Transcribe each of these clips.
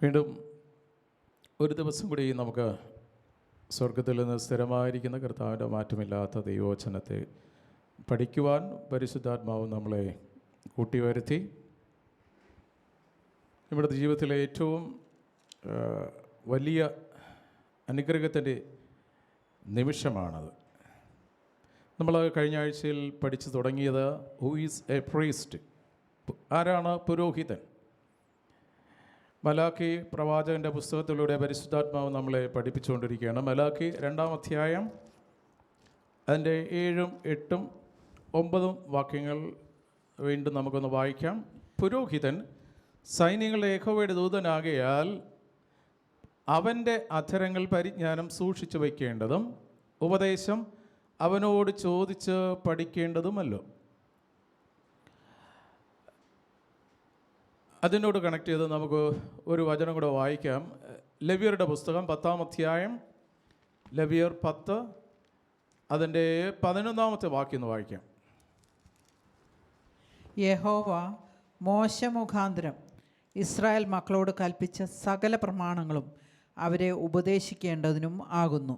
വീണ്ടും ഒരു ദിവസം കൂടി നമുക്ക് സ്വർഗത്തിൽ നിന്ന് സ്ഥിരമായിരിക്കുന്ന കർത്താവിൻ്റെ മാറ്റമില്ലാത്ത ദൈവവചനത്തെ പഠിക്കുവാൻ പരിശുദ്ധാത്മാവ് നമ്മളെ കൂട്ടിവരുത്തി. നമ്മുടെ ജീവിതത്തിലെ ഏറ്റവും വലിയ അനുഗ്രഹത്തിൻ്റെ നിമിഷമാണത്. നമ്മൾ കഴിഞ്ഞ ആഴ്ചയിൽ പഠിച്ചു തുടങ്ങിയത് ഹൂ ഈസ് എ പ്രീസ്റ്റ്, ആരാണ് പുരോഹിതൻ. മലാക്കി പ്രവാചകൻ്റെ പുസ്തകത്തിലൂടെ പരിശുദ്ധാത്മാവ് നമ്മളെ പഠിപ്പിച്ചുകൊണ്ടിരിക്കുകയാണ്. മലാക്കി 2-ാം അധ്യായം അതിൻ്റെ 7, 8, 9 വാക്യങ്ങൾ വീണ്ടും നമുക്കൊന്ന് വായിക്കാം. പുരോഹിതൻ സൈന്യങ്ങളുടെ യഹോവയുടെ ദൂതനാകയാൽ അവൻ്റെ അധരങ്ങൾ പരിജ്ഞാനം സൂക്ഷിച്ചു വയ്ക്കേണ്ടതും ഉപദേശം അവനോട് ചോദിച്ച് പഠിക്കേണ്ടതുമല്ലോ. അതിനോട് കണക്ട് ചെയ്ത് നമുക്ക് ഒരു വചനം കൂടെ വായിക്കാം. ലെവ്യരുടെ പുസ്തകം 10-ാം അധ്യായം, ലെവ്യർ 10 അതിൻ്റെ 11-ാമത്തെ വാക്യം ഒന്ന് വായിക്കാം. യഹോവ മോശ മുഖാന്തരം ഇസ്രായേൽ മക്കളോട് കൽപ്പിച്ച സകല പ്രമാണങ്ങളും അവരെ ഉപദേശിക്കേണ്ടതിനും ആകുന്നു.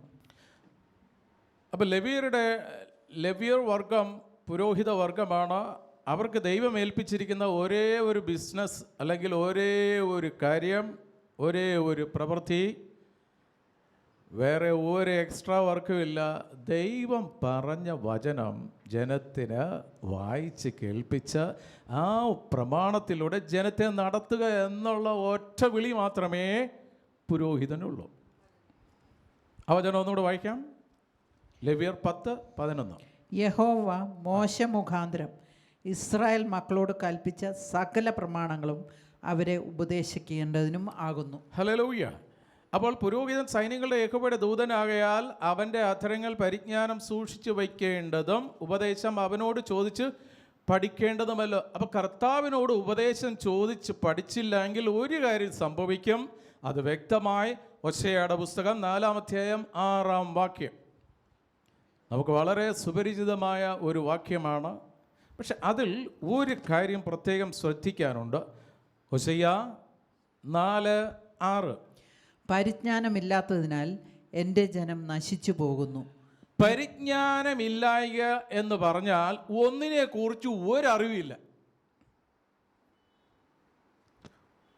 അപ്പോൾ ലെവ്യർ വർഗം പുരോഹിത വർഗമാണ്. അവർക്ക് ദൈവം ഏൽപ്പിച്ചിരിക്കുന്ന ഒരേ ഒരു ബിസിനസ് അല്ലെങ്കിൽ ഒരേ ഒരു കാര്യം, ഒരേ ഒരു പ്രവൃത്തി, വേറെ ഒരു എക്സ്ട്രാ വർക്കുമില്ല. ദൈവം പറഞ്ഞ വചനം ജനത്തിന് വായിച്ച് കേൾപ്പിച്ച് ആ പ്രമാണത്തിലൂടെ ജനത്തെ നടത്തുക എന്നുള്ള ഒറ്റ വിളി മാത്രമേ പുരോഹിതനുള്ളൂ. ആ വചനം ഒന്നുകൂടെ വായിക്കാം. ലെവ്യർ 10:11. യഹോവ മോശ മുഖാന്തരം ഇസ്രായേൽ മക്കളോട് കൽപ്പിച്ച സകല പ്രമാണങ്ങളും അവരെ ഉപദേശിക്കേണ്ടതിനും ആകുന്നു. ഹല്ലേലൂയ. അപ്പോൾ പുരോഹിതൻ സൈന്യങ്ങളുടെ യഹോവയുടെ ദൂതനാകയാൽ അവൻ്റെ അധരങ്ങൾ പരിജ്ഞാനം സൂക്ഷിച്ചു വയ്ക്കേണ്ടതും ഉപദേശം അവനോട് ചോദിച്ച് പഠിക്കേണ്ടതുമല്ലോ. അപ്പോൾ കർത്താവിനോട് ഉപദേശം ചോദിച്ച് പഠിച്ചില്ലെങ്കിൽ ഒരു കാര്യം സംഭവിക്കും. അത് വ്യക്തമായി ഹോശേയയുടെ പുസ്തകം 4-ാം അധ്യായം 6-ാം വാക്യം നമുക്ക് വളരെ സുപരിചിതമായ ഒരു വാക്യമാണ്. പക്ഷെ അതിൽ ഒരു കാര്യം പ്രത്യേകം ശ്രദ്ധിക്കാനുണ്ട്. ഹോശേയ 4:6 പരിജ്ഞാനമില്ലാത്തതിനാൽ എൻ്റെ ജനം നശിച്ചു പോകുന്നു. പരിജ്ഞാനമില്ലായ്ക എന്ന് പറഞ്ഞാൽ ഒന്നിനെക്കുറിച്ച് ഒരറിവില്ല.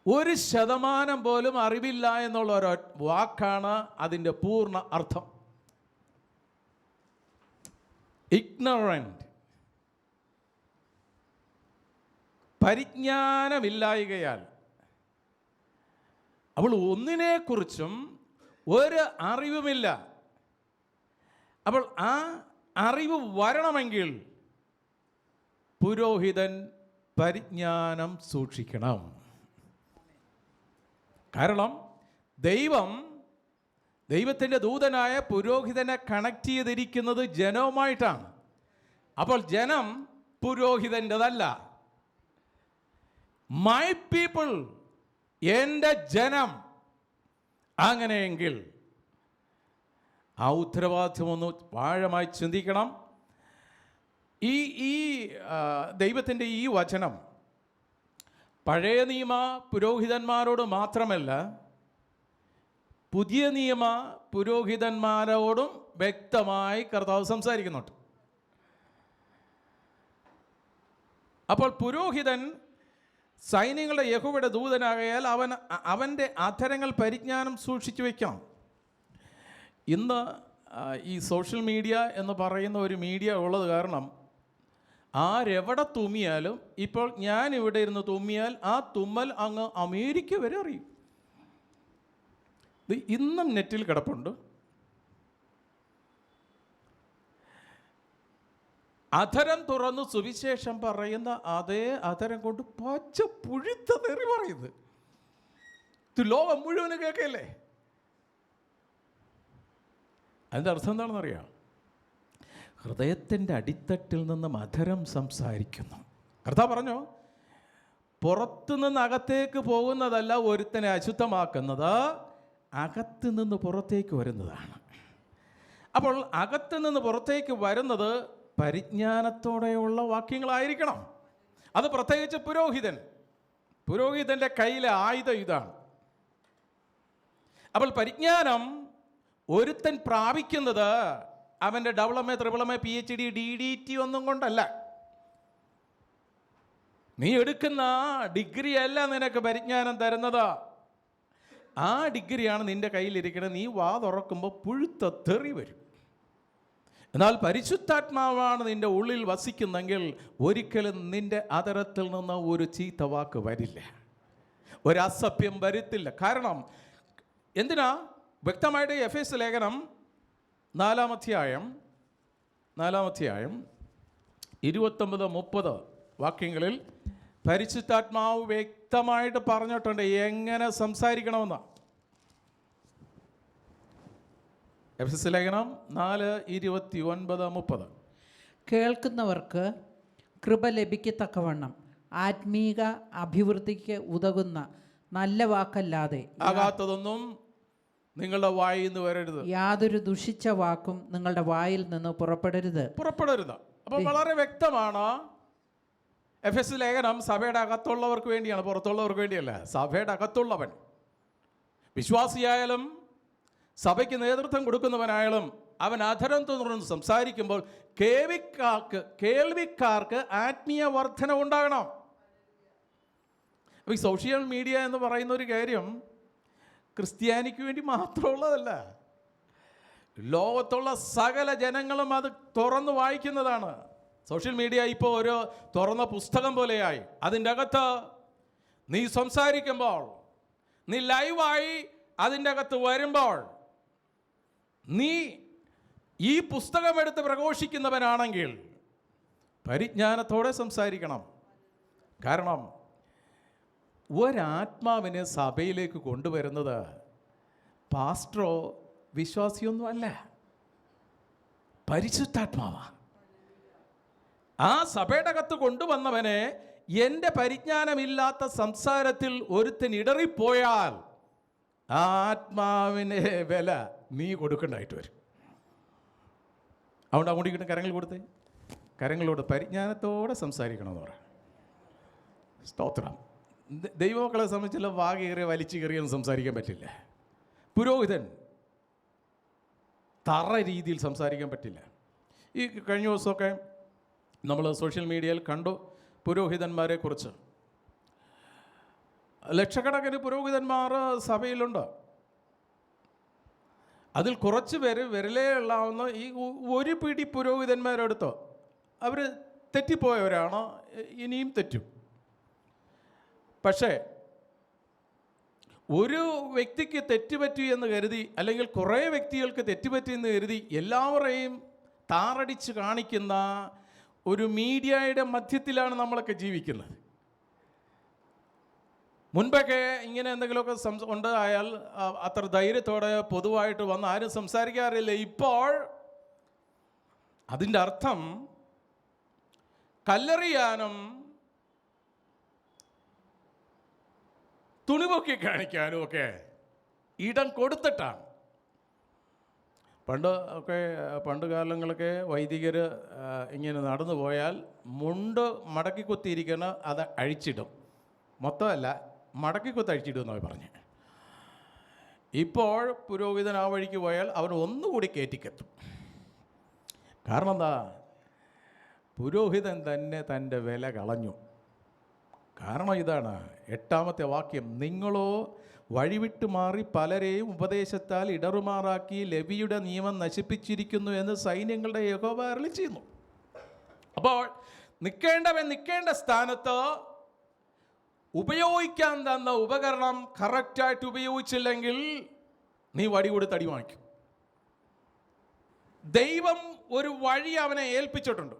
1% പോലും അറിവില്ല എന്നുള്ള ഒരു വാക്കാണ് അതിൻ്റെ പൂർണ്ണ അർത്ഥം. ഇഗ്നറൻറ്റ്, പരിജ്ഞാനമില്ലായ്കയാൽ. അവൾ ഒന്നിനെക്കുറിച്ചും ഒരു അറിവുമില്ല. അപ്പോൾ ആ അറിവ് വരണമെങ്കിൽ പുരോഹിതൻ പരിജ്ഞാനം സൂക്ഷിക്കണം. കാരണം ദൈവത്തിൻ്റെ ദൂതനായ പുരോഹിതനെ കണക്ട് ചെയ്തിരിക്കുന്നത് ജനവുമായിട്ടാണ്. അപ്പോൾ ജനം പുരോഹിതൻ്റെതല്ല. മൈ പീപ്പിൾ, എൻ്റെ ജനം. അങ്ങനെയെങ്കിൽ ആ ഉത്തരവാദിത്വം ഒന്ന് ആഴമായി ചിന്തിക്കണം. ഈ ദൈവത്തിൻ്റെ ഈ വചനം പഴയ നിയമ പുരോഹിതന്മാരോട് മാത്രമല്ല, പുതിയ നിയമ പുരോഹിതന്മാരോടും വ്യക്തമായി കർത്താവ് സംസാരിക്കുന്നുണ്ട്. അപ്പോൾ പുരോഹിതൻ സൈന്യങ്ങളുടെ യഹോവയുടെ ദൂതനാകയാൽ അവൻ്റെ അധരങ്ങൾ പരിജ്ഞാനം സൂക്ഷിച്ചു വയ്ക്കണം. ഇന്ന് ഈ സോഷ്യൽ മീഡിയ എന്ന് പറയുന്ന ഒരു മീഡിയ ഉള്ളത് കാരണം ആരെവിടെ തുമ്മിയാലും, ഇപ്പോൾ ഞാൻ ഇവിടെ ഇരുന്ന് തുമ്മിയാൽ ആ തുമ്മൽ അങ്ങ് അമേരിക്ക വരെ അറിയും. ഇത് ഇന്നും നെറ്റിൽ കിടപ്പുണ്ട്. അധരം തുറന്ന് സുവിശേഷം പറയുന്ന അതേ അധരം കൊണ്ട് പച്ച പുഴുത്ത തെറി പറയുന്നത് ഇത് ലോകം മുഴുവനും കേൾക്കല്ലേ. അതിൻ്റെ അർത്ഥം എന്താണെന്നറിയാം? ഹൃദയത്തിൻ്റെ അടിത്തട്ടിൽ നിന്ന് അധരം സംസാരിക്കുന്നു. കർത്താവ് പറഞ്ഞോ, പുറത്തുനിന്ന് അകത്തേക്ക് പോകുന്നതല്ല ഒരുത്തനെ അശുദ്ധമാക്കുന്നത്, അകത്തു നിന്ന് പുറത്തേക്ക് വരുന്നതാണ്. അപ്പോൾ അകത്തു നിന്ന് പുറത്തേക്ക് വരുന്നത് പരിജ്ഞാനത്തോടെയുള്ള വാക്യങ്ങളായിരിക്കണം. അത് പ്രത്യേകിച്ച് പുരോഹിതൻ്റെ കയ്യിലെ ആയുധം ഇതാണ്. അപ്പോൾ പരിജ്ഞാനം ഒരുത്തൻ പ്രാപിക്കുന്നത് അവൻ്റെ ഡബിളമേ ത്രിപിളമേ PhD DDT ഒന്നും കൊണ്ടല്ല. നീ എടുക്കുന്ന ഡിഗ്രി അല്ല നിനക്ക് പരിജ്ഞാനം തരുന്നത്. ആ ഡിഗ്രിയാണ് നിൻ്റെ കയ്യിലിരിക്കുന്നത്. നീ വാ തുറക്കുമ്പോൾ പുഴുത്ത തെറി വരും. എന്നാൽ പരിശുദ്ധാത്മാവാണ് നിൻ്റെ ഉള്ളിൽ വസിക്കുന്നെങ്കിൽ ഒരിക്കലും നിൻ്റെ അതരത്തിൽ നിന്ന് ഒരു ചീത്ത വാക്ക് വരില്ല, ഒരു അസഭ്യം വരുത്തില്ല. കാരണം എന്തിനാ? വ്യക്തമായിട്ട് എഫേസ്യ ലേഖനം 4-ാം അധ്യായം 29-30 വാക്യങ്ങളിൽ പരിശുദ്ധാത്മാവ് വ്യക്തമായിട്ട് പറഞ്ഞിട്ടുണ്ട് എങ്ങനെ സംസാരിക്കണമെന്ന്. എഫേസ്യ ലേഖനം 4:29-30. കേൾക്കുന്നവർക്ക് കൃപ ലഭിക്കത്തക്കവണ്ണം ആത്മീക അഭിവൃദ്ധിക്ക് ഉതകുന്ന നല്ല വാക്കല്ലാതെ ആകാത്തതൊന്നും നിങ്ങളുടെ വായിൽ നിന്ന് വരരുത്. യാതൊരു ദുഷിച്ച വാക്കും നിങ്ങളുടെ വായിൽ നിന്ന് പുറപ്പെടരുത്. അപ്പോൾ വളരെ വ്യക്തമാണ്. എഫേസ്യ ലേഖനം സഭയുടെ അകത്തുള്ളവർക്ക് വേണ്ടിയാണ്, പുറത്തുള്ളവർക്ക് വേണ്ടിയല്ല. സഭയുടെ അകത്തുള്ളവൻ, വിശ്വാസിയായാലും സഭയ്ക്ക് നേതൃത്വം കൊടുക്കുന്നവനായാലും, അവൻ അധരം തുറന്ന് സംസാരിക്കുമ്പോൾ കേൾവിക്കാർക്ക് ആത്മീയ വർധന ഉണ്ടാകണം. അപ്പോൾ ഈ സോഷ്യൽ മീഡിയ എന്ന് പറയുന്ന ഒരു കാര്യം ക്രിസ്ത്യാനിക്ക് വേണ്ടി മാത്രമുള്ളതല്ല. ലോകത്തുള്ള സകല ജനങ്ങളും അത് തുറന്ന് വായിക്കുന്നതാണ്. സോഷ്യൽ മീഡിയ ഇപ്പോൾ ഒരു തുറന്ന പുസ്തകം പോലെയായി. അതിൻ്റെ അകത്ത് നീ സംസാരിക്കുമ്പോൾ, നീ ലൈവായി അതിൻ്റെ അകത്ത് വരുമ്പോൾ, നീ ഈ പുസ്തകം എടുത്ത് പ്രഘോഷിക്കുന്നവനാണെങ്കിൽ പരിജ്ഞാനത്തോടെ സംസാരിക്കണം. കാരണം ഒരാത്മാവിനെ സഭയിലേക്ക് കൊണ്ടുവരുന്നത് പാസ്റ്ററോ വിശ്വാസിയൊന്നുമല്ല, പരിശുദ്ധാത്മാവാണ്. ആ സഭയുടെ അകത്ത് കൊണ്ടുവന്നവനെ എൻ്റെ പരിജ്ഞാനമില്ലാത്ത സംസാരത്തിൽ ഒരുത്തൻ ഇടറിപ്പോയാൽ ആ ആത്മാവിനെ വില നീ കൊടുക്കേണ്ടതായിട്ട് വരും. അതുകൊണ്ട് അങ്ങോട്ട് ഇങ്ങോട്ട് കരങ്ങളോട് പരിജ്ഞാനത്തോടെ സംസാരിക്കണമെന്ന് പറയാം. സ്തോത്രം. ദൈവമക്കളെ സംബന്ധിച്ചുള്ള വാകേറിയ വലിച്ചു കയറിയൊന്നും സംസാരിക്കാൻ പറ്റില്ല. പുരോഹിതൻ തറ രീതിയിൽ സംസാരിക്കാൻ പറ്റില്ല. ഈ കഴിഞ്ഞ ദിവസമൊക്കെ നമ്മൾ സോഷ്യൽ മീഡിയയിൽ കണ്ടു പുരോഹിതന്മാരെ കുറിച്ച്. ലക്ഷക്കണക്കിന് പുരോഹിതന്മാർ സഭയിലുണ്ട്. അതിൽ കുറച്ച് പേര് വിരലേ ഉള്ളാവുന്ന ഈ ഒരു പിടി പുരോഹിതന്മാരെടുത്തോ അവർ തെറ്റിപ്പോയവരാണ്, ഇനിയും തെറ്റും. പക്ഷേ ഒരു വ്യക്തിക്ക് തെറ്റുപറ്റി എന്ന് കരുതി, അല്ലെങ്കിൽ കുറേ വ്യക്തികൾക്ക് തെറ്റുപറ്റി എന്ന് കരുതി എല്ലാവരെയും താറടിച്ച് കാണിക്കുന്ന ഒരു മീഡിയയുടെ മധ്യത്തിലാണ് നമ്മളൊക്കെ ജീവിക്കുന്നത്. മുൻപൊക്കെ ഇങ്ങനെ എന്തെങ്കിലുമൊക്കെ ഉണ്ടായാൽ അത്ര ധൈര്യത്തോടെ പൊതുവായിട്ട് വന്ന് ആരും സംസാരിക്കാറില്ല. ഇപ്പോൾ അതിൻ്റെ അർത്ഥം കല്ലെറിയാനും തുണിപൊക്കി കാണിക്കാനും ഒക്കെ ഇടം കൊടുത്തിട്ടാണ്. പണ്ട് കാലങ്ങളൊക്കെ വൈദികർ ഇങ്ങനെ നടന്നു പോയാൽ മുണ്ട് മടക്കി കുത്തിയിരിക്കുന്ന അത് അഴിച്ചിടും, മൊത്തമല്ല മടക്കി കുത്തി അഴിച്ചിടുമെന്നാണ് പറഞ്ഞ്. ഇപ്പോൾ പുരോഹിതൻ ആ വഴിക്ക് പോയാൽ അവൻ ഒന്നുകൂടി കയറ്റിക്കെത്തും. കാരണം എന്താ? പുരോഹിതൻ തന്നെ തൻ്റെ വില കളഞ്ഞു. കാരണം ഇതാണ് 8-ാമത്തെ വാക്യം, നിങ്ങളോ വഴിവിട്ട് മാറി പലരെയും ഉപദേശത്താൽ ഇടറുമാറാക്കി ലെവിയുടെ നിയമം നശിപ്പിച്ചിരിക്കുന്നു എന്ന് സൈന്യങ്ങളുടെ യഹോവ അരുളി ചെയ്യുന്നു. അപ്പോൾ നിൽക്കേണ്ടവൻ നിൽക്കേണ്ട സ്ഥാനത്ത് ഉപയോഗിക്കാൻ തന്ന ഉപകരണം കറക്റ്റായിട്ട് ഉപയോഗിച്ചില്ലെങ്കിൽ നീ വടി കൊടുത്ത് അടി വാങ്ങിക്കും. ദൈവം ഒരു വഴി അവനെ ഏൽപ്പിച്ചിട്ടുണ്ട്.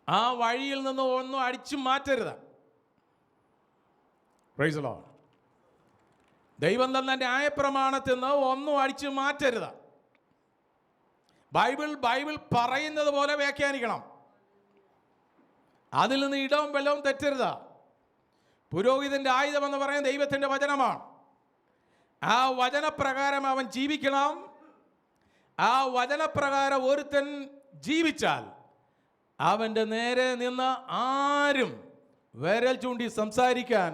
ആ വഴിയിൽ നിന്ന് ഒന്നും അടിച്ചു മാറ്റരുത്. Praise the Lord. ദൈവം തന്ന ന്യായപ്രമാണത്തിൽ നിന്ന് ഒന്നും അടിച്ചു മാറ്റരുത്. ബൈബിൾ പറയുന്നത് പോലെ വ്യാഖ്യാനിക്കണം. അതിൽ നിന്ന് ഇടവും വെള്ളവും തെറ്റരുത്. പുരോഹിതൻ്റെ ആയുധം എന്ന് പറയുന്നത് ദൈവത്തിൻ്റെ വചനമാണ്. ആ വചനപ്രകാരം അവൻ ജീവിക്കണം. ആ വചനപ്രകാരം ഒരുത്തൻ ജീവിച്ചാൽ അവൻ്റെ നേരെ നിന്ന് ആരും വിരൽ ചൂണ്ടി സംസാരിക്കാൻ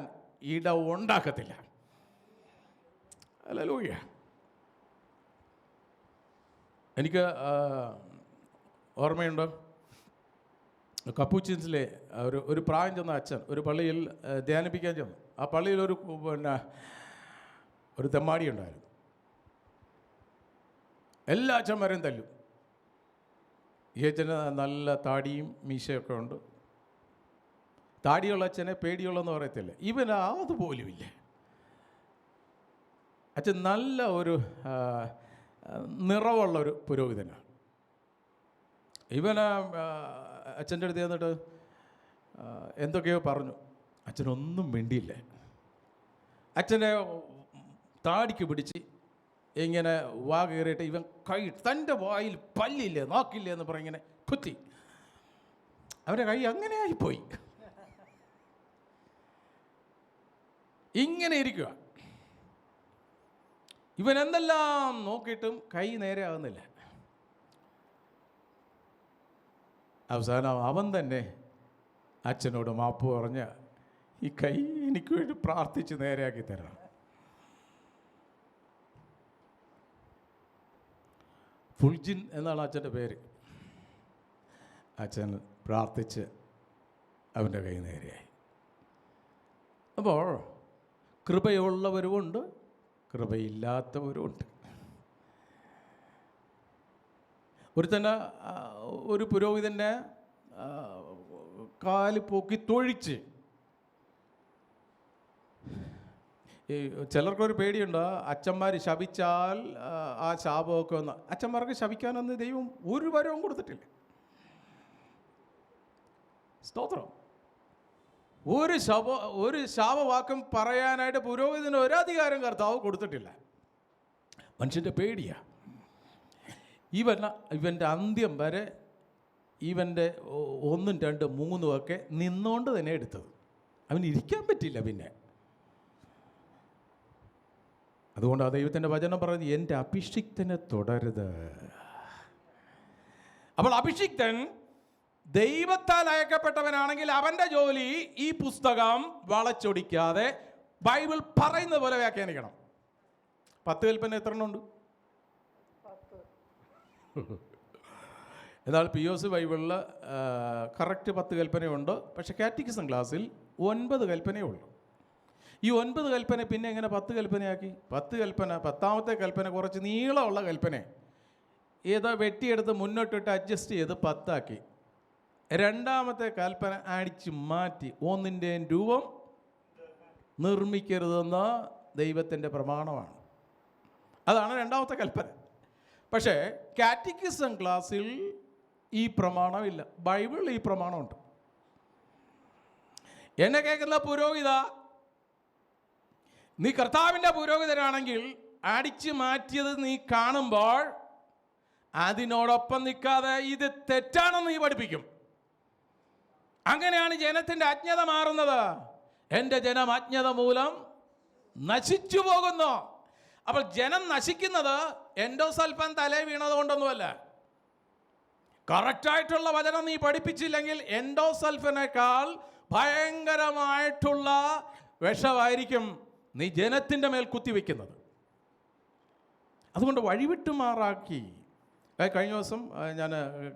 ഇടം ഉണ്ടാക്കത്തില്ല. ഹല്ലേലൂയ. എനിക്ക് ഓർമ്മയുണ്ട്, കപ്പൂച്ചിൻസിലെ ഒരു പ്രായം ചെന്ന അച്ഛൻ ഒരു പള്ളിയിൽ ധ്യാനിപ്പിക്കാൻ ചെന്നു. ആ പള്ളിയിൽ ഒരു തെമ്മാടി ഉണ്ടായിരുന്നു. എല്ലാ അച്ഛന്മാരെയും തല്ലും. ഈ അച്ഛന് നല്ല താടിയും മീശയൊക്കെ ഉണ്ട്. താടിയുള്ള അച്ഛനെ പേടിയുള്ളെന്ന് പറയത്തില്ല. ഇവൻ അതുപോലുമില്ല. അച്ഛൻ നല്ല ഒരു നിറവുള്ളൊരു പുരോഹിതനാണ്. ഇവന് അച്ഛൻ്റെ അടുത്ത് ചെന്നിട്ട് എന്തൊക്കെയോ പറഞ്ഞു. അച്ഛനൊന്നും മിണ്ടിയില്ല. അച്ഛൻ്റെ താടിക്ക് പിടിച്ച് ഇങ്ങനെ വാ കയറിയിട്ട് ഇവൻ കൈ തൻ്റെ വായിൽ പല്ലില്ലേ നോക്കില്ലേ എന്ന് പറഞ്ഞ് ഇങ്ങനെ കുത്തി. അവൻ്റെ കൈ അങ്ങനെ ആയിപ്പോയി. ഇങ്ങനെ ഇരിക്കുക. ഇവൻ എന്തെല്ലാം നോക്കിയിട്ടും കൈ നേരെ ആകുന്നില്ല. അവസാനം അവൻ തന്നെ അച്ഛനോട് മാപ്പ് പറഞ്ഞ ഈ കൈ എനിക്ക് വേണ്ടി പ്രാർത്ഥിച്ച് നേരെയാക്കി തരണം. ഫുൾജിൻ എന്നാണ് അച്ഛൻ്റെ പേര്. അച്ഛൻ പ്രാർത്ഥിച്ച് അവൻ്റെ കൈ നേരെയായി. അപ്പോൾ കൃപയുള്ളവരുമുണ്ട്, കൃപയില്ലാത്തവരുമുണ്ട്. ഒരു പുരോഹിതൻ്റെ കാല് പൊക്കി തൊഴിച്ച്, ഈ ചിലർക്കൊരു പേടിയുണ്ട്, അച്ഛന്മാർ ശപിച്ചാൽ ആ ശാപമൊക്കെ ഒന്ന്. അച്ഛന്മാർക്ക് ശപിക്കാനൊന്നും ദൈവം ഒരു വരവും കൊടുത്തിട്ടില്ല. സ്തോത്രം. ഒരു ശാപവാക്യം പറയാനായിട്ട് പുരോഹിതന് ഒരധികാരം കർത്താവ് കൊടുത്തിട്ടില്ല. മനുഷ്യൻ്റെ പേടിയാണ്. ഇവൻ്റെ അന്ത്യം വരെ ഇവൻ്റെ 1, 2, 3 ഒക്കെ നിന്നുകൊണ്ട് തന്നെ എടുത്തത്. അവന് ഇരിക്കാൻ പറ്റില്ല. പിന്നെ അതുകൊണ്ട് ആ ദൈവത്തിൻ്റെ വചനം പറയുന്നത് എൻ്റെ അഭിഷിക്തനെ തുടരുത്. അപ്പോൾ അഭിഷിക്തൻ ദൈവത്താൽ അയക്കപ്പെട്ടവനാണെങ്കിൽ അവൻ്റെ ജോലി ഈ പുസ്തകം വളച്ചൊടിക്കാതെ ബൈബിൾ പറയുന്ന പോലെ വ്യാഖ്യാനിക്കണം. 10 കൽപ്പന എത്ര ഉണ്ട്? എന്നാൽ POC ബൈബിളിൽ കറക്റ്റ് 10 കൽപ്പനയുണ്ട്. പക്ഷെ കാറ്റക്കിസം ക്ലാസ്സിൽ 9 കൽപ്പനയേ ഉള്ളൂ. ഈ 9 കൽപ്പന പിന്നെ എങ്ങനെ 10 കൽപ്പനയാക്കി? 10 കൽപ്പന, 10ാമത്തെ കൽപ്പന കുറച്ച് നീളമുള്ള കൽപ്പന ഏതോ വെട്ടിയെടുത്ത് മുന്നോട്ടിട്ട് അഡ്ജസ്റ്റ് ചെയ്ത് 10 ആക്കി. 2ാമത്തെ കൽപ്പന അടിച്ച് മാറ്റി 1ൻ്റെയും രൂപം നിർമ്മിക്കരുതെന്ന ദൈവത്തിൻ്റെ പ്രമാണമാണ്. അതാണ് 2ാമത്തെ കൽപ്പന. പക്ഷേ കാറ്റക്കിസം ക്ലാസ്സിൽ ഈ പ്രമാണമില്ല. ബൈബിളിൽ ഈ പ്രമാണമുണ്ട്. എന്നെ കേൾക്കുന്ന പുരോഹിത, നീ കർത്താവിൻ്റെ പുരോഹിതനാണെങ്കിൽ അടിച്ചു മാറ്റിയത് നീ കാണുമ്പോൾ അതിനോടൊപ്പം നിൽക്കാതെ ഇത് തെറ്റാണെന്ന് നീ പഠിപ്പിക്കും. അങ്ങനെയാണ് ജനത്തിൻ്റെ അജ്ഞത മാറുന്നത്. എൻ്റെ ജനം അജ്ഞത മൂലം നശിച്ചു പോകുന്നു. അപ്പോൾ ജനം നശിക്കുന്നത് എൻഡോസൾഫാൻ തലേ വീണത് കൊണ്ടൊന്നുമല്ല. കറക്റ്റായിട്ടുള്ള വചനം നീ പഠിപ്പിച്ചില്ലെങ്കിൽ എൻഡോസൾഫിനേക്കാൾ ഭയങ്കരമായിട്ടുള്ള വിഷമായിരിക്കും നീ ജനത്തിൻ്റെ മേൽ കുത്തിവെക്കുന്നത്. അതുകൊണ്ട് വഴിവിട്ടുമാറാക്കി. കഴിഞ്ഞ ദിവസം ഞാൻ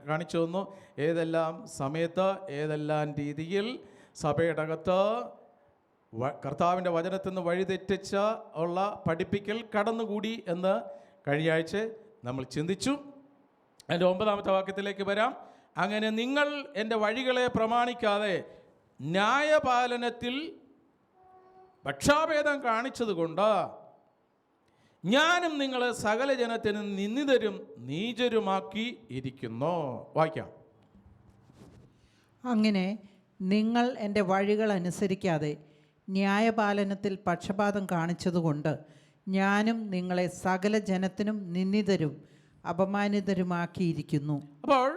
കാണിച്ചു തന്നു ഏതെല്ലാം സമയത്ത് ഏതെല്ലാം രീതിയിൽ സഭയുടെ അകത്ത് കർത്താവിൻ്റെ വചനത്തിൽ നിന്ന് വഴിതെറ്റിച്ച ഉള്ള പഠിപ്പിക്കൽ കടന്നുകൂടി എന്ന് കഴിഞ്ഞ ആഴ്ച നമ്മൾ ചിന്തിച്ചു. എൻ്റെ 9ാമത്തെ വാക്യത്തിലേക്ക് വരാം. അങ്ങനെ നിങ്ങൾ എൻ്റെ വഴികളെ പ്രമാണിക്കാതെ ന്യായപാലനത്തിൽ പക്ഷാഭേദം കാണിച്ചതുകൊണ്ട് ഞാനും നിങ്ങളെ സകല ജനത്തിനും നിന്ദിതരും നീചരുമാക്കി ഇരിക്കുന്നു. വായിക്കാം. അങ്ങനെ നിങ്ങൾ എൻ്റെ വഴികൾ അനുസരിക്കാതെ ന്യായപാലനത്തിൽ പക്ഷപാതം കാണിച്ചതുകൊണ്ട് ഞാനും നിങ്ങളെ സകല ജനത്തിനും നിന്ദിതരും അപമാനിതരുമാക്കിയിരിക്കുന്നു. അപ്പോൾ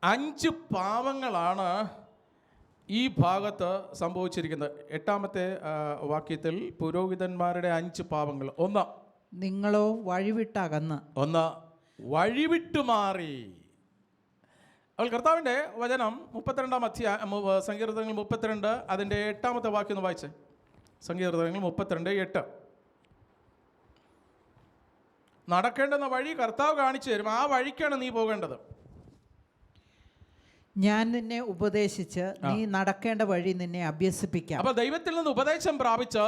5 പാവങ്ങളാണ് ഈ ഭാഗത്ത് സംഭവിച്ചിരിക്കുന്നത്. 8ാമത്തെ വാക്യത്തിൽ പുരോഹിതന്മാരുടെ 5 പാവങ്ങൾ. 1, നിങ്ങളോ വഴിവിട്ടകന്ന്. 1, വഴിവിട്ടുമാറി. അപ്പോൾ കർത്താവിൻ്റെ വചനം 32ാം അധ്യായം സങ്കീർത്തനങ്ങൾ 32 അതിൻ്റെ 8ാമത്തെ വാക്യം ഒന്ന് വായിച്ചേ. സങ്കീർത്തനങ്ങൾ 32:8. നടക്കേണ്ടുന്ന വഴി കർത്താവ് കാണിച്ചു തരും. ആ വഴിക്കാണ് നീ പോകേണ്ടത്. ഞാൻ നിന്നെ ഉപദേശിച്ച് നീ നടക്കേണ്ട വഴി നിന്നെ അഭ്യസിപ്പിക്കാം. അപ്പൊ ദൈവത്തിൽ നിന്ന് ഉപദേശം പ്രാപിച്ച്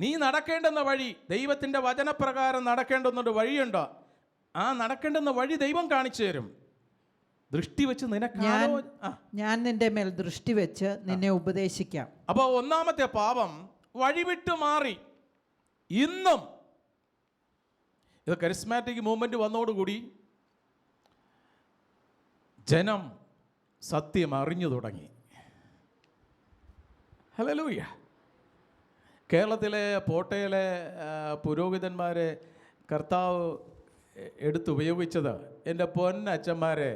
നീ നടക്കേണ്ടുന്ന വഴി, ദൈവത്തിന്റെ വചനപ്രകാരം നടക്കേണ്ടുന്ന വഴിയുണ്ട്. ആ നടക്കേണ്ടുന്ന വഴി ദൈവം കാണിച്ചു തരും. ദൃഷ്ടി വെച്ച് ഞാൻ നിന്റെ മേൽ ദൃഷ്ടി വെച്ച് നിന്നെ ഉപദേശിക്കാം. അപ്പോൾ ഒന്നാമത്തെ പാപം വഴിവിട്ട് മാറി. ഇന്നും ഇത് കരിസ്മാറ്റിക് മൂവ്മെന്റ് വന്നതോടുകൂടി ജനം സത്യം അറിഞ്ഞു തുടങ്ങി. ഹല്ലേലൂയ. കേരളത്തിലെ പോട്ടയിലെ പുരോഹിതന്മാരെ കർത്താവ് എടുത്തുപയോഗിച്ചത്, എൻ്റെ പൊന്നച്ചന്മാരെ,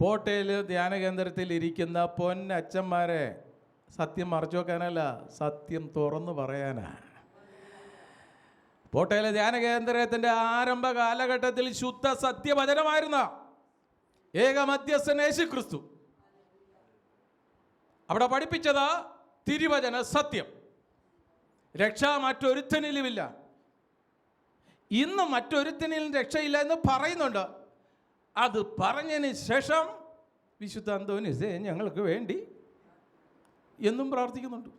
പോട്ടയിൽ ധ്യാന കേന്ദ്രത്തിൽ ഇരിക്കുന്ന പൊന്നച്ചന്മാരെ, സത്യം മറച്ചു വെക്കാനല്ല, സത്യം തുറന്നു പറയാനാ. പോട്ടയിലെ ധ്യാന കേന്ദ്രത്തിൻ്റെ ആരംഭ കാലഘട്ടത്തിൽ ശുദ്ധ സത്യവചനമായിരുന്ന ഏക മധ്യസ്ഥൻ യേശുക്രിസ്തു. അവിടെ പഠിപ്പിച്ചത് തിരുവചന സത്യം. രക്ഷ മറ്റൊരുത്തനിലുമില്ല. ഇന്ന് മറ്റൊരുത്തനിലും രക്ഷയില്ല എന്ന് പറയുന്നുണ്ട്. അത് പറഞ്ഞതിന് ശേഷം വിശുദ്ധ അന്തോനീസേ ഞങ്ങൾക്ക് വേണ്ടി എന്നും പ്രാർത്ഥിക്കുന്നുണ്ട്.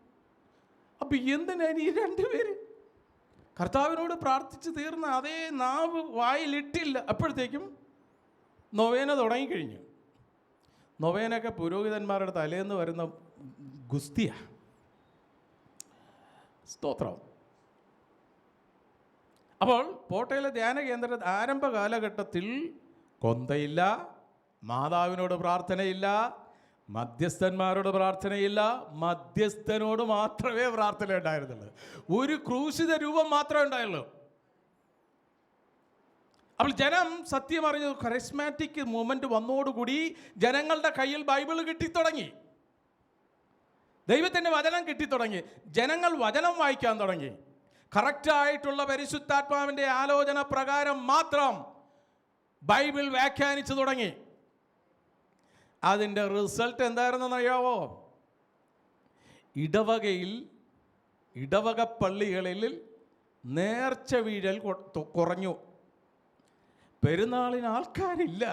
അപ്പം എന്തിനാണ് ഈ രണ്ടുപേര് കർത്താവിനോട് പ്രാർത്ഥിച്ച് തീർന്ന അതേ നാവ് വായിലിട്ടില്ല. അപ്പോഴത്തേക്കും നൊവേന തുടങ്ങിക്കഴിഞ്ഞു. നൊവേനൊക്കെ പുരോഹിതന്മാരുടെ തലേന്ന് വരുന്ന ഗുസ്തിയ. സ്തോത്രം. അപ്പോൾ പോട്ടയിലെ ധ്യാന കേന്ദ്ര ആരംഭ കാലഘട്ടത്തിൽ കൊന്തയില്ല, മാതാവിനോട് പ്രാർത്ഥനയില്ല, മധ്യസ്ഥന്മാരോട് പ്രാർത്ഥനയില്ല. മധ്യസ്ഥനോട് മാത്രമേ പ്രാർത്ഥന ഉണ്ടായിരുന്നുള്ളൂ. ഒരു ക്രൂശിത രൂപം മാത്രമേ ഉണ്ടായുള്ളൂ. അപ്പോൾ ജനം സത്യം അറിഞ്ഞു. കരിസ്മാറ്റിക് മൂവ്മെന്റ് വന്നതോടുകൂടി ജനങ്ങളുടെ കയ്യിൽ ബൈബിൾ കിട്ടിത്തുടങ്ങി, ദൈവത്തിൻ്റെ വചനം കിട്ടിത്തുടങ്ങി. ജനങ്ങൾ വചനം വായിക്കാൻ തുടങ്ങി. കറക്റ്റായിട്ടുള്ള പരിശുദ്ധാത്മാവിൻ്റെ ആലോചന പ്രകാരം മാത്രം ബൈബിൾ വ്യാഖ്യാനിച്ചു തുടങ്ങി. അതിൻ്റെ റിസൾട്ട് എന്തായിരുന്നെന്ന് അറിയാവോ? ഇടവക പള്ളികളിൽ നേർച്ച വീഴൽ കുറഞ്ഞു. പെരുന്നാളിന് ആൾക്കാരില്ല,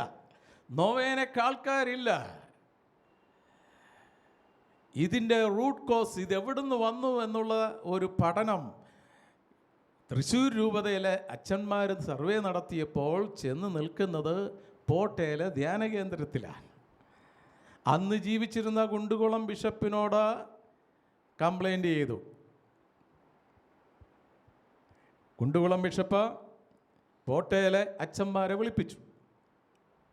നോവേനക്ക് ആൾക്കാരില്ല. ഇതിൻ്റെ റൂട്ട് കോസ്, ഇതെവിടുന്ന് വന്നു എന്നുള്ള ഒരു പഠനം തൃശ്ശൂർ രൂപതയിലെ അച്ഛന്മാർ സർവേ നടത്തിയപ്പോൾ ചെന്ന് നിൽക്കുന്നത് പോട്ടയിലെ ധ്യാന കേന്ദ്രത്തിലാണ്. അന്ന് ജീവിച്ചിരുന്ന കുണ്ടുകുളം ബിഷപ്പിനോട് കംപ്ലൈൻ്റ് ചെയ്തു. കുണ്ടുകുളം ബിഷപ്പ് പോട്ടയിലെ അച്ഛന്മാരെ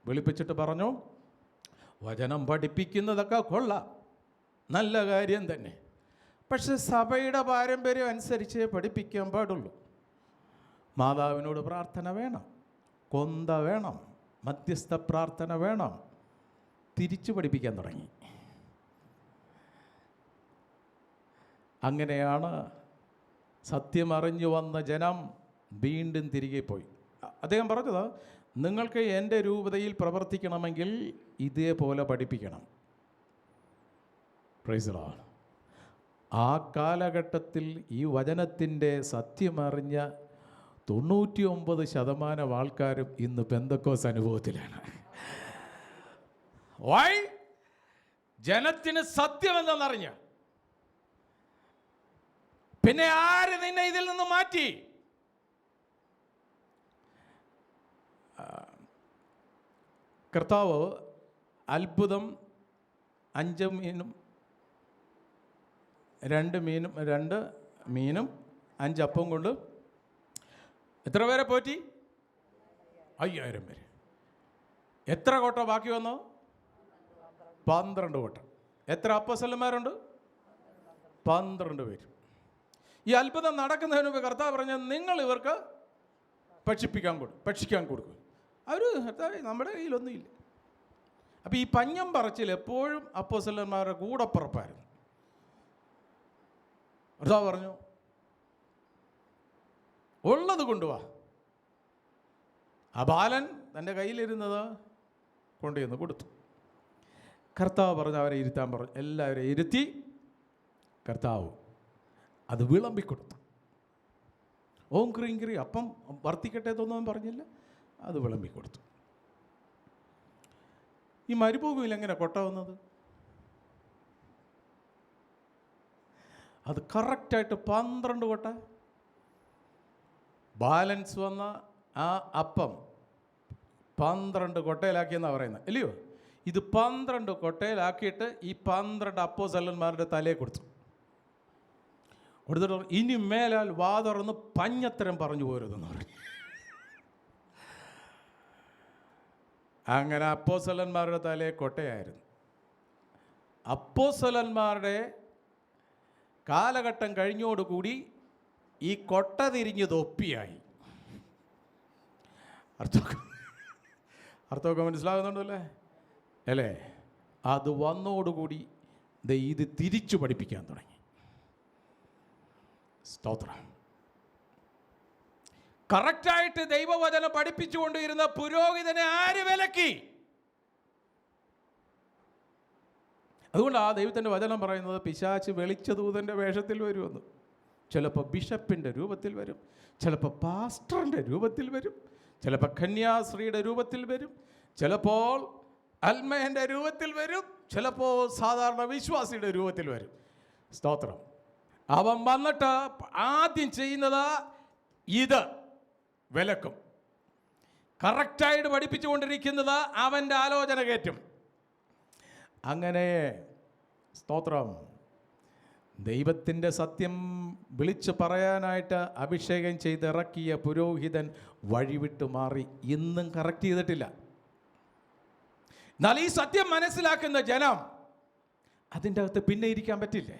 വിളിപ്പിച്ചിട്ട് പറഞ്ഞു, വചനം പഠിപ്പിക്കുന്നതൊക്കെ കൊള്ളാം, നല്ല കാര്യം തന്നെ, പക്ഷെ സഭയുടെ പാരമ്പര്യം അനുസരിച്ച് പഠിപ്പിക്കാൻ പാടുള്ളൂ. മാതാവിനോട് പ്രാർത്ഥന വേണം, കൊന്ത വേണം, മധ്യസ്ഥ പ്രാർത്ഥന വേണം. തിരിച്ചു പഠിപ്പിക്കാൻ തുടങ്ങി. അങ്ങനെയാണ് സത്യം അറിഞ്ഞു വന്ന ജനം വീണ്ടും തിരികെ പോയി. അദ്ദേഹം പറഞ്ഞത്, നിങ്ങൾക്ക് എൻ്റെ രൂപതയിൽ പ്രവർത്തിക്കണമെങ്കിൽ ഇതേപോലെ പഠിപ്പിക്കണം. Praise the Lord. ആ കാലഘട്ടത്തിൽ ഈ വചനത്തിൻ്റെ സത്യമറിഞ്ഞ 99% ആൾക്കാരും ഇന്ന് പെന്തക്കോസ് അനുഭവത്തിലാണ്. വൈ? ജനത്തിന് സത്യം എന്താണെന്നറിഞ്ഞ. പിന്നെ ആര് നിന്നെ ഇതിൽ നിന്ന് മാറ്റി? കർത്താവ് അത്ഭുതം 5 മീനും 2 മീനും 5 അപ്പം കൊണ്ട് എത്ര പേരെ പോറ്റി? 5000 പേര്. എത്ര കോട്ട ബാക്കി വന്നു? 12 കോട്ട. എത്ര അപ്പോസ്തലന്മാരുണ്ട്? 12 പേര്. ഈ അത്ഭുതം നടക്കുന്നതിന് മുമ്പ് കർത്താവ് പറഞ്ഞ, നിങ്ങൾ ഇവർക്ക് ഭക്ഷിക്കാൻ കൊടുക്കും. അവർ നമ്മുടെ കയ്യിലൊന്നുമില്ല. അപ്പം ഈ പഞ്ഞം പറച്ചിൽ എപ്പോഴും അപ്പോസ്തലന്മാരുടെ കൂടപ്പുറപ്പായിരുന്നു. കർത്താവ് പറഞ്ഞു, ഉള്ളത് കൊണ്ടുവാ. ആ ബാലൻ തൻ്റെ കയ്യിലിരുന്നത് കൊണ്ടുവന്ന് കൊടുത്തു. കർത്താവ് പറഞ്ഞു അവരെ ഇരുത്താൻ പറഞ്ഞു. എല്ലാവരെയും ഇരുത്തി കർത്താവ് അത് വിളമ്പിക്കൊടുത്തു. ഓം ക്രീം ക്രീ അപ്പം വർത്തിക്കട്ടെ എന്നൊന്നും പറഞ്ഞില്ല, അത് വിളമ്പി കൊടുത്തു. ഈ മരുഭൂമിയിൽ എങ്ങനെ കൊട്ട വന്നത്? അത് കറക്റ്റായിട്ട് 12 കൊട്ട ബാലൻസ് വന്ന ആ അപ്പം 12 കൊട്ടയിലാക്കിയെന്നാണ് പറയുന്നത്, ഇല്ലയോ? ഇത് 12 കൊട്ടയിലാക്കിയിട്ട് ഈ 12 അപ്പോസ്തലന്മാരുടെ തലയെ കൊടുത്തിട്ട് ഇനി മേലാൽ വാ തുറന്ന് പഞ്ഞത്തരം പറഞ്ഞു പോരുതെന്ന് പറഞ്ഞു. അങ്ങനെ അപ്പോസ്തലന്മാരുടെ തലയെ കൊട്ടയായിരുന്നു. അപ്പോസ്തലന്മാരുടെ കാലഘട്ടം കഴിഞ്ഞോടുകൂടി ഈ കൊട്ട തിരിഞ്ഞ് തൊപ്പിയായി. അർത്ഥമൊക്കെ മനസ്സിലാകുന്നുണ്ടല്ലേ അല്ലേ? അത് വന്നോടുകൂടി ഇത് തിരിച്ചു പഠിപ്പിക്കാൻ തുടങ്ങി. സ്തോത്രം. കറക്റ്റായിട്ട് ദൈവവചനം പഠിപ്പിച്ചുകൊണ്ടിരുന്ന പുരോഹിതനെ ആര് വിലക്കി? അതുകൊണ്ട് ആ ദൈവത്തിൻ്റെ വചനം പറയുന്നത് പിശാച് വെളിച്ചദൂതൻ്റെ വേഷത്തിൽ വരുമെന്ന്. ചിലപ്പോൾ ബിഷപ്പിൻ്റെ രൂപത്തിൽ വരും, ചിലപ്പോൾ പാസ്റ്ററിൻ്റെ രൂപത്തിൽ വരും, ചിലപ്പോൾ കന്യാസ്ത്രീയുടെ രൂപത്തിൽ വരും, ചിലപ്പോൾ അൽമേൻ്റെ രൂപത്തിൽ വരും, ചിലപ്പോൾ സാധാരണ വിശ്വാസിയുടെ രൂപത്തിൽ വരും. സ്തോത്രം. അവൻ വന്നിട്ട് ആദ്യം ചെയ്യുന്നത് ഇത് വിലക്കും. കറക്റ്റായിട്ട് പഠിപ്പിച്ചുകൊണ്ടിരിക്കുന്നത് അവൻ്റെ ആലോചന കയറ്റും. അങ്ങനെ സ്തോത്രം, ദൈവത്തിൻ്റെ സത്യം വിളിച്ചു പറയാനായിട്ട് അഭിഷേകം ചെയ്തിറക്കിയ പുരോഹിതൻ വഴിവിട്ട് മാറി. ഇന്നും കറക്റ്റ് ചെയ്തിട്ടില്ല. എന്നാൽ ഈ സത്യം മനസ്സിലാക്കുന്ന ജനം അതിൻ്റെ അകത്ത് പിന്നെ ഇരിക്കാൻ പറ്റില്ലേ?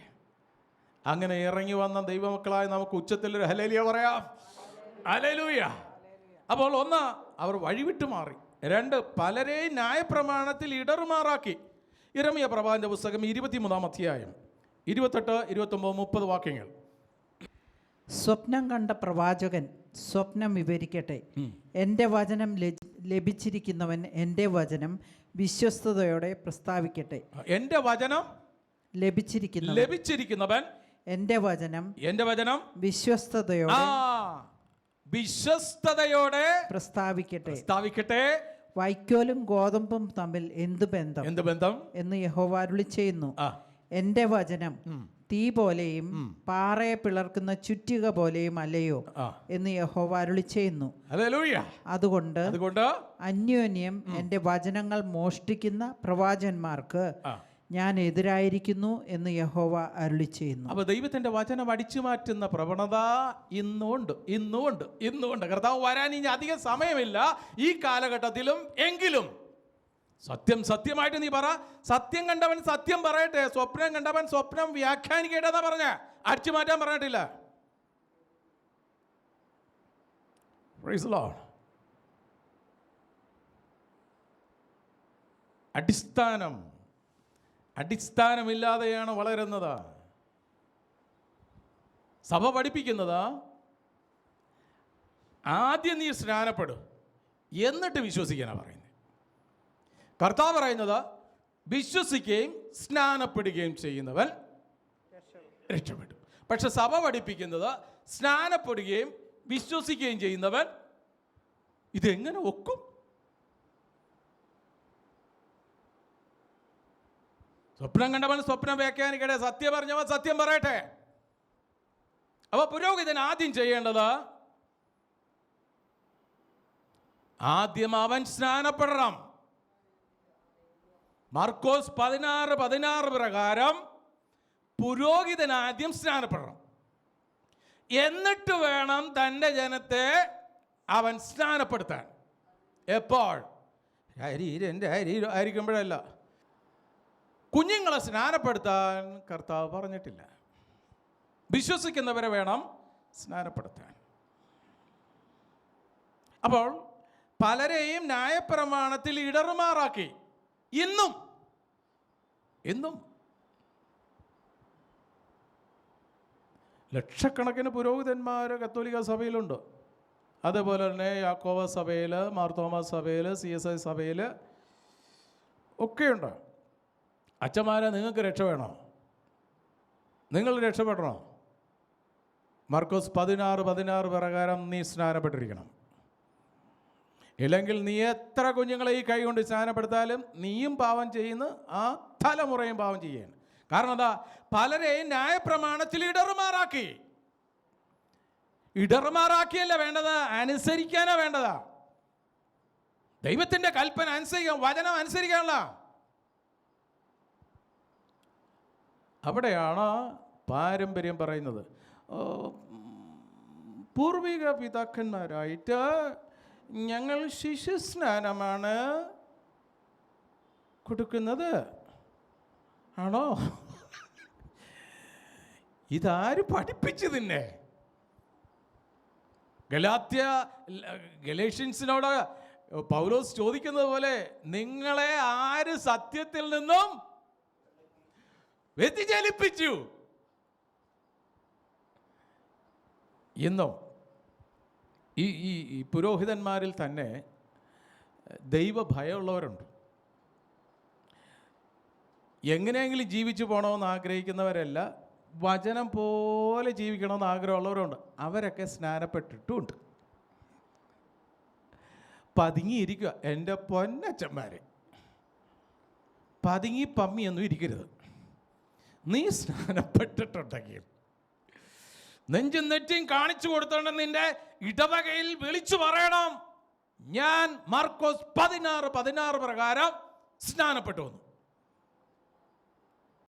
അങ്ങനെ ഇറങ്ങി വന്ന ദൈവമക്കളായ നമുക്ക് ഉച്ചത്തിലൊരു ഹല്ലേലൂയ പറയാം. ഹല്ലേലൂയ. അപ്പോൾ ഒന്ന്, അവർ വഴിവിട്ട് മാറി. 2, പലരെയും ന്യായപ്രമാണത്തിൽ ഇടറുമാറാക്കി. യിരെമ്യാ പ്രവാചകന്റെ പുസ്തകം 23-ാം അധ്യായം 28, 29, 30 വാക്യങ്ങൾ. സ്വപ്നം കണ്ട പ്രവാചകൻ സ്വപ്നം വിവരിക്കട്ടെ. എൻ്റെ വചനം ലഭിച്ചിരിക്കുന്നവൻ എൻ്റെ വചനം വിശ്വസ്തയോടെ പ്രസ്താവിക്കട്ടെ. എൻ്റെ വചനം ലഭിച്ചിരിക്കുന്നവൻ എൻ്റെ വചനം വിശ്വസ്തയോടെ പ്രസ്താവിക്കട്ടെ. വൈക്കോലും ഗോതമ്പും തമ്മിൽ എന്ത് ബന്ധം എന്ന് യഹോവ അരുളി ചെയ്യുന്നു. എൻ്റെ വചനം തീ പോലെയും പാറയെ പിളർക്കുന്ന ചുറ്റിക പോലെയും അല്ലയോ എന്ന് യഹോവ അരുളി ചെയ്യുന്നു. അതുകൊണ്ട് അന്യോന്യം എൻ്റെ വചനങ്ങൾ മോഷ്ടിക്കുന്ന പ്രവാചകന്മാർക്ക് ഞാൻ എതിരായിരിക്കുന്നു എന്ന് യഹോവ അരുളി ചെയ്യുന്നു. അപ്പോൾ ദൈവത്തിൻ്റെ വചനം അടിച്ചു മാറ്റുന്ന പ്രവണത ഇന്നുമുണ്ട്. കർത്താവ് വരാൻ ഇനി അധികം സമയമില്ല ഈ കാലഘട്ടത്തിലും. എങ്കിലും സത്യമായിട്ട് നീ പറ. സത്യം കണ്ടവൻ സത്യം പറയട്ടെ, സ്വപ്നം കണ്ടവൻ സ്വപ്നം വ്യാഖ്യാനിക്കട്ടെ എന്നാ പറഞ്ഞ, അടിച്ചു മാറ്റാൻ പറഞ്ഞിട്ടില്ല. Praise the Lord. അടിസ്ഥാനമില്ലാതെയാണ് വളരുന്നത്. സഭ പഠിപ്പിക്കുന്നത് ആദ്യം നീ സ്നാനപ്പെടും എന്നിട്ട് വിശ്വസിക്കാനാണ് പറയുന്നത്. കർത്താവ് പറയുന്നത് വിശ്വസിക്കുകയും സ്നാനപ്പെടുകയും ചെയ്യുന്നവൻ രക്ഷപ്പെടും. പക്ഷെ സഭ പഠിപ്പിക്കുന്നത് സ്നാനപ്പെടുകയും വിശ്വസിക്കുകയും ചെയ്യുന്നവൻ. ഇതെങ്ങനെ ഒക്കും? സ്വപ്നം കണ്ടവൻ സ്വപ്നം വ്യാഖ്യാനിക്കട്ടെ, സത്യം പറഞ്ഞവൻ സത്യം പറയട്ടെ. അപ്പൊ പുരോഹിതൻ ആദ്യം ചെയ്യേണ്ടത്, ആദ്യം അവൻ സ്നാനപ്പെടണം. മാർക്കോസ് 16:16 പ്രകാരം പുരോഹിതൻ ആദ്യം സ്നാനപ്പെടണം. എന്നിട്ട് വേണം തൻ്റെ ജനത്തെ അവൻ സ്നാനപ്പെടുത്താൻ. എപ്പോൾ? ആയിരിക്കുമ്പോഴല്ല. കുഞ്ഞുങ്ങളെ സ്നാനപ്പെടുത്താൻ കർത്താവ് പറഞ്ഞിട്ടില്ല. വിശ്വസിക്കുന്നവരെ വേണം സ്നാനപ്പെടുത്താൻ. അപ്പോൾ പലരെയും ന്യായപ്രമാണത്തിൽ ഇടറുമാറാക്കി. ഇന്നും ലക്ഷക്കണക്കിന് പുരോഹിതന്മാർ കത്തോലിക്ക സഭയിലുണ്ട്. അതേപോലെ തന്നെ യാക്കോബ സഭയിൽ, മാർത്തോമ സഭയിൽ, CSI സഭയിൽ ഒക്കെയുണ്ട്. അച്ഛന്മാരെ, നിങ്ങൾക്ക് രക്ഷ വേണോ? നിങ്ങൾ രക്ഷപ്പെടണോ? മർക്കോസ് 16:16 പ്രകാരം നീ സ്നാനപ്പെട്ടിരിക്കണം. ഇല്ലെങ്കിൽ നീ എത്ര കുഞ്ഞുങ്ങളെ ഈ കൈ കൊണ്ട് സ്നാനപ്പെടുത്താലും നീയും പാവം ചെയ്യുന്നു, ആ തലമുറയും പാവം ചെയ്യാണ്. കാരണം എന്താ? പലരെയും ന്യായപ്രമാണത്തിൽ ഇടറുമാറാക്കിയല്ല വേണ്ടത്, അനുസരിക്കാനാ വേണ്ടതാ. ദൈവത്തിൻ്റെ കൽപ്പന അനുസരിക്കാൻ, വചനം അനുസരിക്കാനുള്ള. അവിടെയാണ് പാരമ്പര്യം പറയുന്നത്. പൂർവിക പിതാക്കന്മാരായിട്ട് ഞങ്ങൾ ശിശുസ്നാനമാണ് കൊടുക്കുന്നത്. ആണോ? ഇതാര് പഠിപ്പിച്ചു നിന്നെ? ഗലേഷ്യൻസിനോട് പൗലോസ് ചോദിക്കുന്നത് പോലെ നിങ്ങളെ ആര് സത്യത്തിൽ നിന്നും വ്യതിചലിപ്പിച്ചു? ഇന്നും ഈ പുരോഹിതന്മാരിൽ തന്നെ ദൈവഭയമുള്ളവരുണ്ട്. എങ്ങനെയെങ്കിലും ജീവിച്ചു പോകണമെന്ന് ആഗ്രഹിക്കുന്നവരല്ല, വചനം പോലെ ജീവിക്കണമെന്ന് ആഗ്രഹമുള്ളവരുണ്ട്. അവരൊക്കെ സ്നാനപ്പെട്ടിട്ടുമുണ്ട്. പതുങ്ങിയിരിക്കുക. എൻ്റെ പൊന്നച്ചന്മാരെ, പതുങ്ങി പമ്മിയൊന്നും ഇരിക്കരുത്. നീ സ്നാനപ്പെട്ടിട്ടുണ്ടെങ്കിൽ നെഞ്ചും നെറ്റിയും കാണിച്ചു കൊടുത്തോണ്ട് നിന്റെ ഇടവകയിൽ വിളിച്ചു പറയണം, ഞാൻ മർക്കോസ് 16:16 പ്രകാരം സ്നാനപ്പെട്ടു വന്നു.